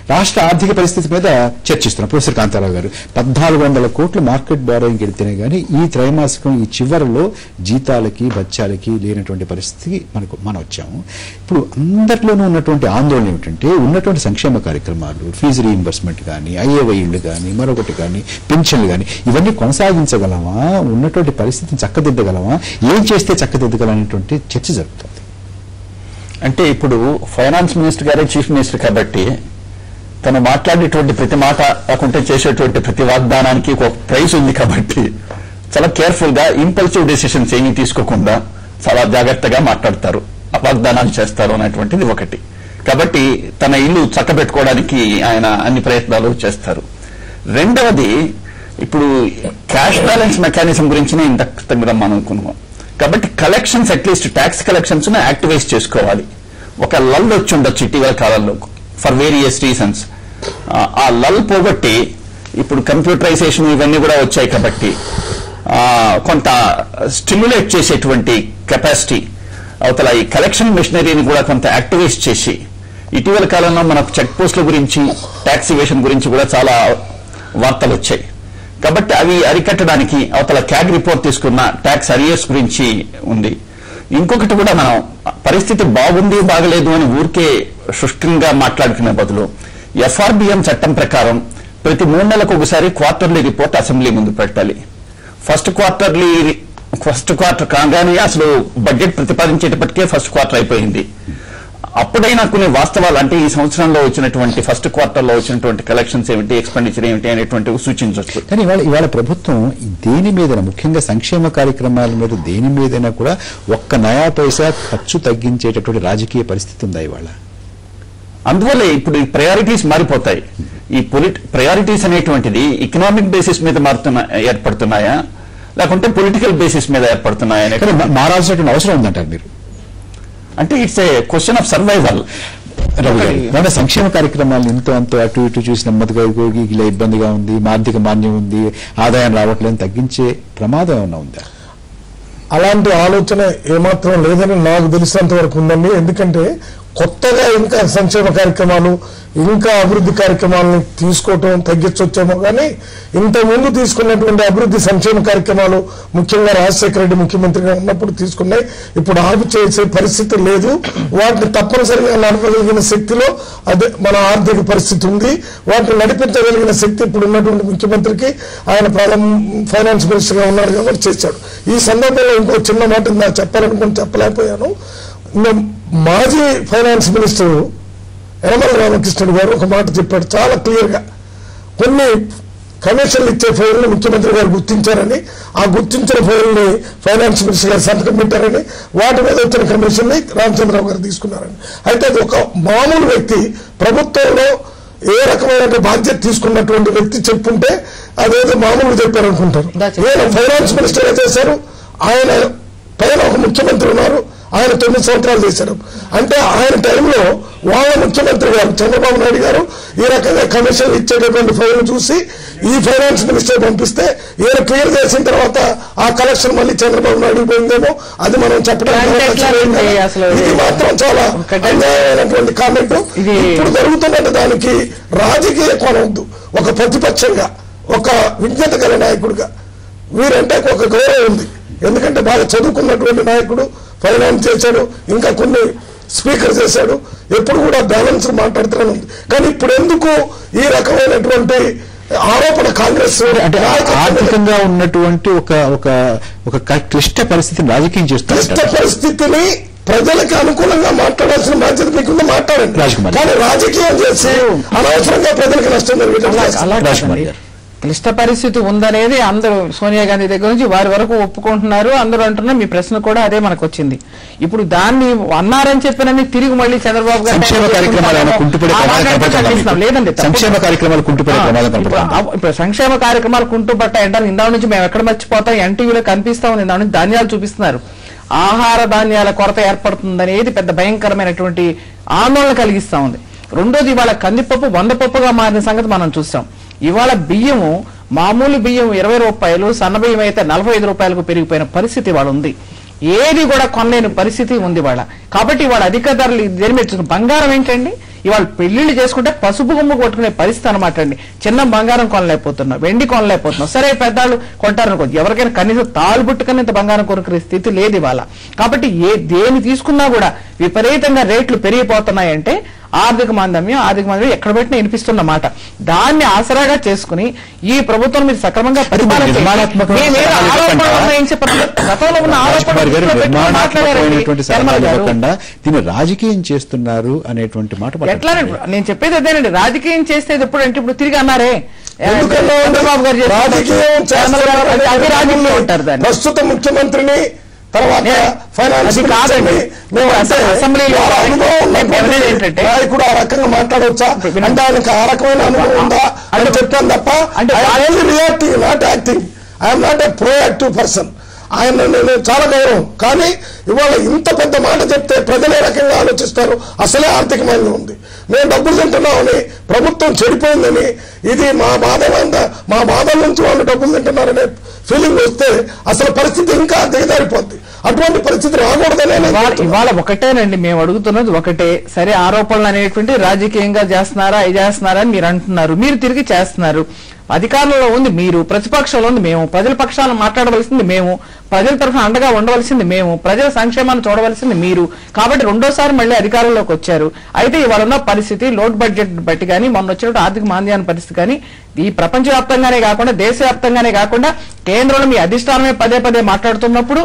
రాష్ట్ర ఆర్థిక పరిస్థితి మీద చర్చిస్తున్నాం. ప్రొఫెసర్ కాంతారావు గారు, 1400 కోట్లు మార్కెట్ బారోయింగ్ ఎడితేనే కానీ ఈ త్రైమాసికం ఈ చివరిలో జీతాలకి బత్యాలకి లేనటువంటి పరిస్థితికి మనం వచ్చాము. ఇప్పుడు అందరిలోనూ ఉన్నటువంటి ఆందోళన ఏమిటంటే ఉన్నటువంటి సంక్షేమ కార్యక్రమాలు, ఫీజు రీయింబర్స్మెంట్ కానీ, ఐఏవైలు కానీ, మరొకటి కానీ, పెన్షన్లు కానీ ఇవన్నీ కొనసాగించగలమా, ఉన్నటువంటి పరిస్థితిని చక్కదిద్దగలమా, ఏం చేస్తే చక్కదిద్దగలనేటువంటి చర్చ జరుగుతుంది. అంటే ఇప్పుడు ఫైనాన్స్ మినిస్టర్ గారే చీఫ్ మినిస్టర్ కాబట్టి తను మాట్లాడేటువంటి ప్రతి మాట కాకుంటే చేసేటువంటి ప్రతి వాగ్దానానికి ఒక ప్రైస్ ఉంది కాబట్టి చాలా కేర్ఫుల్ గా ఇంపల్సివ్ డెసిషన్స్ ఏమీ తీసుకోకుండా చాలా జాగ్రత్తగా మాట్లాడతారు, వాగ్దానాలు చేస్తారు అనేటువంటిది ఒకటి. కాబట్టి తన ఇల్లు చక్కబెట్టుకోవడానికి ఆయన అన్ని ప్రయత్నాలు చేస్తారు. రెండవది, ఇప్పుడు క్యాష్ బ్యాలెన్స్ మెకానిజం గురించి ఇంత మనం అనుకున్నాం కాబట్టి collections at least tax collections activise చేసుకోవాలి. ఒక లల్ వచ్చి ఉండొచ్చు ఇటీవల కాలంలో ఫర్ వేరియస్ రీజన్స్. ఆ లల్ పోగొట్టి ఇప్పుడు కంప్యూటరైజేషన్ ఇవన్నీ కూడా వచ్చాయి కాబట్టి కొంత స్టిమ్యులేట్ చేసేటువంటి కెపాసిటీ అవతల ఈ కలెక్షన్ మిషనరీని కూడా కొంత యాక్టివైజ్ చేసి, ఇటీవల కాలంలో మనకు చెక్ పోస్టుల గురించి ట్యాక్స్ ఇవేషన్ గురించి కూడా చాలా వార్తలు వచ్చాయి కాబట్టి అవి అరికట్టడానికి అవతల క్యాగ్ రిపోర్ట్ తీసుకున్న ట్యాక్స్ అరియర్స్ గురించి ఉంది. ఇంకొకటి కూడా మనం పరిస్థితి బాగుంది బాగలేదు అని ఊరికే సుష్ఠంగా మాట్లాడుకునే బదులు ఎఫ్ఆర్బిఎం చట్టం ప్రకారం ప్రతి 3 నెలలకు ఒకసారి క్వార్టర్లీ రిపోర్ట్ అసెంబ్లీ ముందు పెట్టాలి. ఫస్ట్ క్వార్టర్ కాగానే అసలు బడ్జెట్ ప్రతిపాదించేటప్పటికే ఫస్ట్ క్వార్టర్ అయిపోయింది. అప్పుడైనా కొన్ని వాస్తవాలు అంటే ఈ సంవత్సరంలో వచ్చినటువంటి ఫస్ట్ క్వార్టర్ లో వచ్చినటువంటి కలెక్షన్స్ ఏమిటి, ఎక్స్పెండిచర్ ఏమిటి అనేటువంటివి సూచించవచ్చు. కానీ ఇవాళ ప్రభుత్వం దేని మీద, ముఖ్యంగా సంక్షేమ కార్యక్రమాల మీద దేని మీదైనా కూడా ఒక్క నయా పైసా ఖర్చు తగ్గించేటటువంటి రాజకీయ పరిస్థితి ఉందా ఇవాళ? అందువల్లే ఇప్పుడు ఈ ప్రయారిటీస్ మారిపోతాయి. ఈ ప్రయారిటీస్ అనేటువంటిది ఎకనామిక్ బేసిస్ మీద ఏర్పడుతున్నాయా లేకుంటే పొలిటికల్ బేసిస్ మీద ఏర్పడుతున్నాయా అనేది మారాల్సినటువంటి అవసరం ఉందంటారు మీరు? అంటే it's a question of survival. మన సంక్షేమ కార్యక్రమాలను ఎంతో అంతో అటు ఇటు చూసి నెమ్మదిగా ఇలా ఇబ్బందిగా ఉంది, ఆర్థిక మాన్యం ఉంది, ఆదాయం రావట్లేదని తగ్గించే ప్రమాదం ఏమన్నా ఉందా? అలాంటి ఆలోచన ఏమాత్రం లేదని నాకు తెలిసినంత వరకు ఉందండి. ఎందుకంటే కొత్తగా ఇంకా సంక్షేమ కార్యక్రమాలు, ఇంకా అభివృద్ధి కార్యక్రమాలను తీసుకోవటం తగ్గించొచ్చేమో కానీ ఇంతకుముందు తీసుకున్నటువంటి అభివృద్ధి సంక్షేమ కార్యక్రమాలు ముఖ్యంగా రాజశేఖర రెడ్డి ముఖ్యమంత్రిగా ఉన్నప్పుడు తీసుకున్నాయి. ఇప్పుడు ఆపు చేసే పరిస్థితి లేదు. వాటిని తప్పనిసరిగా నడపగలిగిన శక్తిలో అదే మన ఆర్థిక పరిస్థితి ఉంది. వాటిని నడిపించగలిగిన శక్తి ఇప్పుడు ఉన్నటువంటి ముఖ్యమంత్రికి, ఆయన ఫైనాన్స్ మినిస్టర్ గా ఉన్నారు కాబట్టి చేశాడు. ఈ సందర్భంలో ఇంకో చిన్న మాట నాకు చెప్పాలనుకుని చెప్పలేకపోయాను. మాజీ ఫైనాన్స్ మినిస్టర్ యనమల రామకృష్ణుడు గారు ఒక మాట చెప్పాడు చాలా క్లియర్ గా. కొన్ని కమిషన్లు ఇచ్చే ఫైల్ని ముఖ్యమంత్రి గారు గుర్తించారని, ఆ గుర్తించిన ఫైల్ని ఫైనాన్స్ మినిస్టర్ గారు సంతకం పెట్టారని, వాటి మీద వచ్చిన కమిషన్ ని రామచంద్రరావు గారు తీసుకున్నారని. అయితే అది ఒక మామూలు వ్యక్తి ప్రభుత్వంలో ఏ రకమైన బాధ్యత తీసుకున్నటువంటి వ్యక్తి చెప్పుంటే అదేదో మామూలుగా చెప్పారనుకుంటారు. నేను ఫైనాన్స్ మినిస్టర్ గా చేశారు, ఆయన పైన ఒక ముఖ్యమంత్రి ఉన్నారు, ఆయన 9 సంవత్సరాలు చేశారు. అంటే ఆయన టైంలో వాళ్ళ ముఖ్యమంత్రి గారు చంద్రబాబు నాయుడు గారు ఈ రకంగా కమిషన్ ఇచ్చేటటువంటి ఫైల్ చూసి ఈ ఫైనాన్స్ మినిస్టర్ పంపిస్తే ఈయన క్లియర్ చేసిన తర్వాత ఆ కలెక్షన్ మళ్ళీ చంద్రబాబు నాయుడు పోయిందేమో అది మనం చెప్పడానికి ఇది మాత్రం చాలా అన్యాయమైనటువంటి కామెంట్. ఇప్పుడు జరుగుతున్నట్టు దానికి రాజకీయ కోణవద్దు. ఒక ప్రతిపక్షంగా, ఒక విజ్ఞత గల నాయకుడిగా వీరంటే ఒక గౌరవం ఉంది. ఎందుకంటే బాగా చదువుకున్నటువంటి నాయకుడు, ఫైనాన్స్ చేశాడు, ఇంకా కొన్ని స్పీకర్ చేశాడు, ఎప్పుడు కూడా బ్యాలెన్స్ మాట్లాడుతూనే ఉంది. కానీ ఇప్పుడు ఎందుకు ఈ రకమైనటువంటి ఆరోపణ కాంగ్రెస్ అంటే ఆర్థికంగా ఉన్నటువంటి ఒక క్లిష్ట పరిస్థితిని రాజకీయం చేస్తారు. క్లిష్ట పరిస్థితిని ప్రజలకు అనుకూలంగా మాట్లాడాల్సిన బాధ్యత మీకుంది, మాట్లాడండి. కానీ రాజకీయం చేసి అనవసరంగా ప్రజలకు నష్టం జరిగింది. క్లిష్ట పరిస్థితి ఉందనేది అందరూ సోనియా గాంధీ దగ్గర నుంచి వారి వరకు ఒప్పుకుంటున్నారు. అందరూ అంటున్నారు. మీ ప్రశ్న కూడా అదే మనకు వచ్చింది. ఇప్పుడు దాన్ని అన్నారని చెప్పినని తిరిగి మళ్ళీ చంద్రబాబు గారు లేదండి, సంక్షేమ కార్యక్రమాలు కుంటుపట్టాయంటారు. ఇందా నుంచి మేము ఎక్కడ మర్చిపోతాం, ఎన్టీవీలో కనిపిస్తా ఉంది. ఇందా నుంచి ధాన్యాలు చూపిస్తున్నారు. ఆహార ధాన్యాల కొరత ఏర్పడుతుందనేది పెద్ద భయంకరమైనటువంటి ఆందోళన కలిగిస్తా ఉంది. రెండోది, ఇవాళ కందిపప్పు 100 పప్పుగా మారిన సంగతి మనం చూసాం. ఇవాళ బియ్యము, మామూలు బియ్యం 20 రూపాయలు, సన్న బియ్యం అయితే 45 రూపాయలకు పెరిగిపోయిన పరిస్థితి వాళ్ళ ఉంది. ఏది కూడా కొనలేని పరిస్థితి ఉంది వాళ్ళ. కాబట్టి వాళ్ళ అధిక ధరలు దేని మీద బంగారం ఏంటండి, ఇవాళ పెళ్లిళ్ళు చేసుకుంటే పసుపు గుమ్ము కొట్టుకునే పరిస్థితి అనమాట అండి. చిన్న బంగారం కొనలేకపోతున్నాం, వెండి కొనలేకపోతున్నాం. సరే పెద్దవాళ్ళు కొంటారనుకో, ఎవరికైనా కనీసం తాళుబుట్టుకని ఇంత బంగారం కొనుక్కునే స్థితి లేదు ఇవాళ. కాబట్టి దేని తీసుకున్నా కూడా విపరీతంగా రేట్లు పెరిగిపోతున్నాయంటే ఆర్థిక మాంద్యం ఎక్కడ పెట్టినా వినిపిస్తున్న మాట. దాన్ని ఆసరాగా చేసుకుని ఈ ప్రభుత్వం మీరు సక్రమంగా పరిపాలన దీన్ని రాజకీయం చేస్తున్నారు అనేటువంటి మాట ఎట్లా నేను చెప్పేది అదేనండి. రాజకీయం చేస్తే ఎప్పుడు అంటే ఇప్పుడు తిరిగి అన్నారే చంద్రబాబు గారు రాజకీయంలో ఉంటారు. దాన్ని ప్రస్తుత ముఖ్యమంత్రిని తర్వాత ఫైనాన్స్ అసెంబ్లీలో నాయకుడు ఆ రకంగా మాట్లాడవచ్చా అంటే ఆయనకు ఆ రకమైన అనుభవం ఉందా అని చెప్పాను తప్ప reactive not active. I'm not a proactive person. ఆయన నేను చాలా గౌరవం. కానీ ఇవాళ ఇంత పెద్ద మాట చెప్తే ప్రజలు ఏ రకంగా ఆలోచిస్తారు? అసలే ఆర్థికమైన ఉంది. మేము డబ్బులు తింటున్నామని, ప్రభుత్వం చెడిపోయిందని, ఇది మా బాధల నుంచి వాళ్ళు డబ్బులు తింటున్నారనే ఫీలింగ్ వస్తే అసలు పరిస్థితి ఇంకా దిగజారిపోద్ది. అటువంటి పరిస్థితి రాకూడదనే ఇవాళ ఒకటేనండి మేము అడుగుతున్నది ఒకటే. సరే ఆరోపణలు అనేటువంటి రాజకీయంగా చేస్తున్నారా అని మీరు అంటున్నారు, మీరు తిరిగి చేస్తున్నారు. అధికారంలో ఉంది మీరు, ప్రతిపక్షంలో ఉంది మేము, ప్రజల పక్షాలను మాట్లాడవలసింది మేము, ప్రజల తరఫున అండగా ఉండవలసింది మేము, ప్రజల సంక్షేమాన్ని చూడవలసింది మీరు. కాబట్టి రెండోసారి మళ్ళీ అధికారంలోకి వచ్చారు. అయితే ఇవాళ ఉన్న పరిస్థితి లోడ్ బడ్జెట్ బట్టి కానీ, మొన్న వచ్చినట్టు ఆర్థిక మాంద్యాన్ని పరిస్థితి కానీ, ఈ ప్రపంచవ్యాప్తంగానే కాకుండా దేశవ్యాప్తంగానే కాకుండా కేంద్రంలో మీ అధిష్టానమే పదే మాట్లాడుతున్నప్పుడు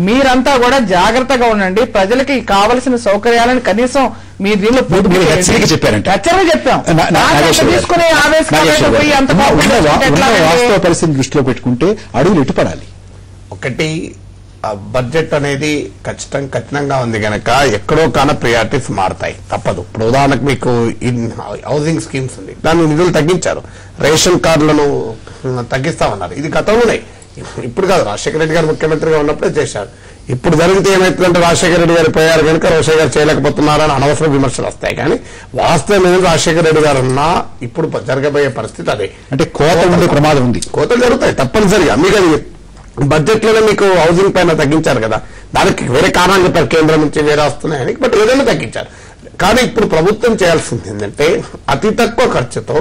మీరంతా కూడా జాగ్రత్తగా ఉండండి. ప్రజలకి కావలసిన సౌకర్యాలను కనీసం మీ దీనిలో హెచ్చరిక చెప్పాం. తీసుకునే వాస్తవ పరిస్థితిని దృష్టిలో పెట్టుకుంటే అడుగులు ఎటుపడాలి. ఒకటి బడ్జెట్ అనేది ఖచ్చితంగా ఉంది కనుక ఎక్కడో కాన ప్రియారిటీస్ మారుతాయి, తప్పదు. ఇప్పుడు ఉదాహరణకు మీకు హౌసింగ్ స్కీమ్స్ ఉంది, దాని నిధులు తగ్గించారు. రేషన్ కార్డులను తగ్గిస్తామన్నారు. ఇది గతంలోనే, ఇప్పుడు కాదు. రాజశేఖర రెడ్డి గారు ముఖ్యమంత్రిగా ఉన్నప్పుడే చేశారు. ఇప్పుడు జరిగితే ఏమైతుందంటే రాజశేఖర రెడ్డి గారు పోయారు కనుక రాజశేఖర గారు చేయలేకపోతున్నారని అనవసర విమర్శలు వస్తాయి. కానీ వాస్తవం ఏదో రాజశేఖర రెడ్డి గారు ఉన్నా ఇప్పుడు జరగబోయే పరిస్థితి అదే. అంటే కోత ఉండే ప్రమాదం ఉంది. కోతలు జరుగుతాయి తప్పనిసరిగా. మీకు బడ్జెట్ లోనే మీకు హౌసింగ్ పైన తగ్గించారు కదా, దానికి వేరే కారణాలు చెప్పారు, కేంద్రం నుంచి వేరే వస్తున్నాయని. బట్ ఏదైనా తగ్గించారు. కానీ ఇప్పుడు ప్రభుత్వం చేయాల్సింది ఏంటంటే అతి తక్కువ ఖర్చుతో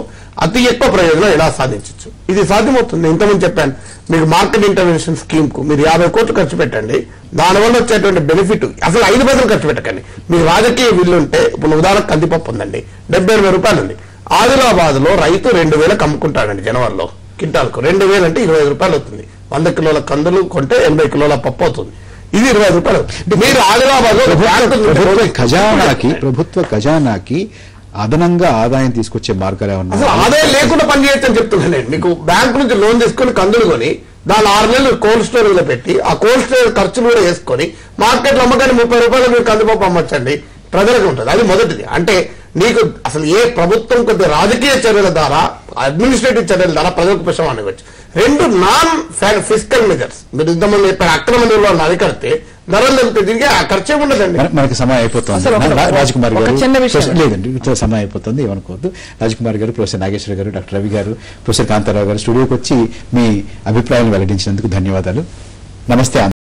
అతి ఎక్కువ ప్రయోజనం ఎలా సాధించవచ్చు. ఇది సాధ్యమవుతుంది. ఇంతకుముందు చెప్పాను మీకు, మార్కెట్ ఇంటర్వెన్షన్ స్కీమ్ కు మీరు 50 కోట్లు ఖర్చు పెట్టండి. దానివల్ల వచ్చేటువంటి బెనిఫిట్ అసలు 5 పైసలు ఖర్చు పెట్టకండి. మీకు రాజకీయ విల్లు ఉంటే, ఇప్పుడు ఉదాహరణ కందిపప్పు ఉందండి, 70,000 రూపాయలు ఉంది. ఆదిలాబాద్ లో రైతు 2,000 అమ్ముకుంటాడండి. జనవరిలో క్వింటాల్కు 2,000 అంటే 25 రూపాయలు అవుతుంది. 100 కిలోల కందులు కొంటే 80 కిలోల పప్పు అవుతుంది. ఇది 20 రూపాయలు. మీరు ఆదిలాబాద్ లో ప్రభుత్వ ఖజానాకి అదనంగా ఆదాయం తీసుకొచ్చే మార్గాలు ఏమన్నా? అసలు ఆదాయం లేకుండా పనిచేయచ్చని చెప్తున్నాను నేను. మీకు బ్యాంకు నుంచి లోన్ తీసుకుని కందులు కొని దాని 6 నెలలు కోల్డ్ స్టోరేజ్ లో పెట్టి ఆ కోల్డ్ స్టోరేజ్ ఖర్చులు కూడా వేసుకొని మార్కెట్లో అమ్మకాన్ని 30 రూపాయలు మీరు కందిపప్పు అమ్మచ్చండి, ప్రజలకు ఉంటుంది. అది మొదటిది. అంటే నీకు అసలు ఏ ప్రభుత్వం కొద్ది రాజకీయ చర్యల ద్వారా, అడ్మినిస్ట్రేటివ్ చర్యల ద్వారా ప్రజలకు ఉపశమనం ఇవ్వచ్చు. 2 నాన్ ఫిజికల్ మెజర్స్. మీరు ఇంతమంది చెప్పారు అక్రమ నిర్వహణ అధికరితే ధరలు తగ్గితే తిరిగి ఆ ఖర్చే ఉండదండి. మనకి సమయం అయిపోతుంది. రాజ్కుమార్ గారు లేదండి, సమయం అయిపోతుంది, ఏమనుకోవద్దు. రాజ్కుమార్ గారు, ప్రొఫెసర్ నాగేశ్వర గారు, డాక్టర్ రవి గారు, ప్రొఫెసర్ కాంతారావు గారు స్టూడియోకి వచ్చి మీ అభిప్రాయాలు వెల్లడించినందుకు ధన్యవాదాలు. నమస్తే.